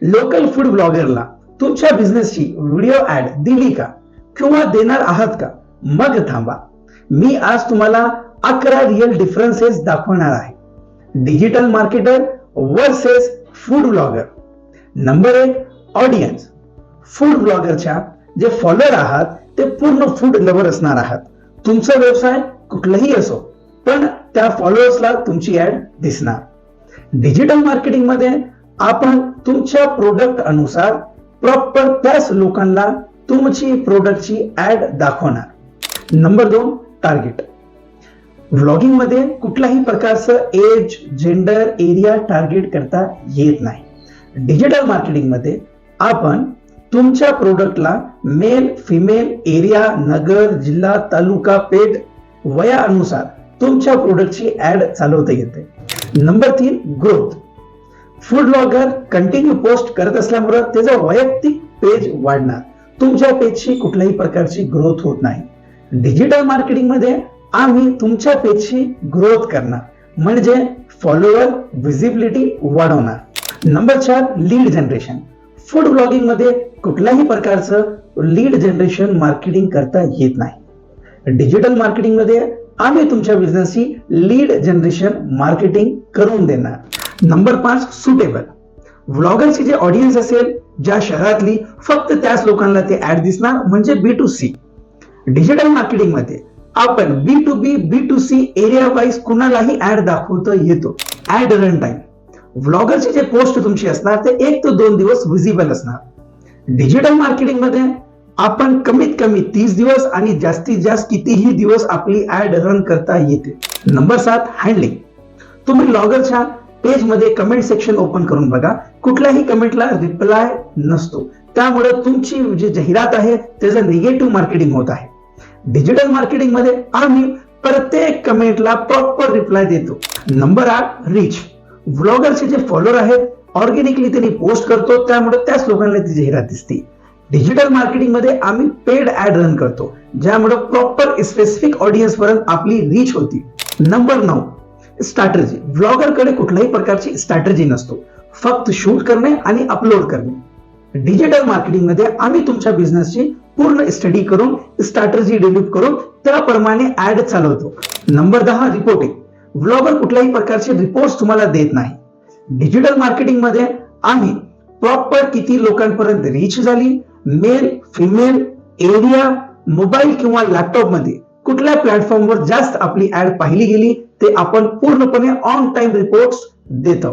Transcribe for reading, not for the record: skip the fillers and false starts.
Local food ब्लॉगरला तुमच्या बिझनेसची video add दिली का किंवा देणार आहात का? मग थांबा, मी आज तुम्हाला 11 रियल डिफरन्सेस दाखवणार आहे. Digital marketer versus food blogger. Number 1, audience. Food ब्लॉगरच्या जे फॉलोअर आहात ते पूर्ण फूड लवर असणार आहात. तुमचा व्यवसाय कुठलाही असो, पण त्या फॉलोअर्सला तुमची ऍड दिसणार. डिजिटल मार्केटिंग मध्ये आपण तुमच्या प्रोडक्ट अनुसार प्रॉपर त्याच लोकांना तुमची प्रोडक्टची ऍड दाखवणार. Number 2, target. व्लॉगिंग मध्ये कुठल्याही प्रकारचं एज, जेंडर, एरिया टार्गेट करता येत नाही. डिजिटल मार्केटिंग मध्ये आपण तुमच्या प्रोडक्टला मेल, फिमेल, एरिया, नगर, जिल्हा, तालुका, पेठ, वयानुसार तुमच्या प्रोडक्टची ऍड चालवता येते. Number 3, growth. Food blogger continue post करत असल्यामुळे त्याचा वैयक्तिक पेज वाढणार. तुमच्या पेजची कुठल्याही प्रकारची ग्रोथ होत नाही. डिजिटल मार्केटिंग मध्ये आम्ही तुमच्या पेजची ग्रोथ करणार, म्हणजे फॉलोअर विजिबिलिटी वाढवणार. Number 4, lead generation. Food blogging मध्ये कुठल्याही प्रकारचं लीड जनरेशन मार्केटिंग करता येत नाही. डिजिटल मार्केटिंग मध्ये आम्ही तुमच्या बिझनेसची लीड जनरेशन मार्केटिंग करून देणार. Number 5, suitable. व्लॉगरची जे ऑडियन्स असेल, ज्या शहरातली, फक्त त्याच लोकांना ते ऍड दिसणार, म्हणजे B2C. डिजिटल मार्केटिंग मध्ये आपण B2B, B2C एरिया वाईज कुणालाही ऍड दाखवता येतो. Add run time. व्लॉगरची जे पोस्ट तुमची असणार ते 1 ते 2 दिवस विजिबल असणार. डिजिटल मार्केटिंग मध्ये आपण कमीत कमी 30 दिवस आणि जास्तीत जास्त कितीही दिवस आपली ऍड रन करता येते. Number 7, handling. तुम्ही ब्लॉगरच्या पेज मध्ये कमेंट सेक्शन ओपन करून बघा, कुठल्याही कमेंटला रिप्लाय नसतो. त्यामुळे तुमची जी जाहिरात आहे त्याचं निगेटिव्ह मार्केटिंग होत आहे. डिजिटल मार्केटिंग मध्ये आम्ही प्रत्येक कमेंटला प्रॉपर रिप्लाय देतो. Number 8, reach. व्लॉगरचे जे फॉलोअर आहेत ऑर्गॅनिकली त्यांनी पोस्ट करतो, त्यामुळे त्याच लोकांना ती जाहिरात दिसते. डिजिटल मार्केटिंग मध्ये आम्ही पेड ऍड रन करतो, ज्यामुळे प्रॉपर स्पेसिफिक ऑडियन्स पर्यंत आपली रीच होती. Number 9, strategy. व्लॉगरकडे कुठल्याही प्रकारची स्ट्रॅटेजी नसतो, फक्त शूट करणे आणि अपलोड करणे. डिजिटल मार्केटिंग मध्ये आम्ही तुमच्या बिझनेसची पूर्ण स्टडी करून स्ट्रॅटेजी डेव्हलप करून त्याप्रमाणे ऍड चालवतो. Number 10, reporting. व्लॉगर कुठल्याही प्रकारचे रिपोर्ट्स तुम्हाला देत नाही. डिजिटल मार्केटिंग मध्ये आम्ही प्रॉपर किती लोकांपर्यंत रीच झाली, मेल, फिमेल, एरिया, मोबाईल किंवा लॅपटॉप मध्ये कुठल्या प्लॅटफॉर्मवर जास्त आपली ऍड पाहिली गेली ते आपण पूर्णपणे ऑन टाइम रिपोर्ट्स देतो.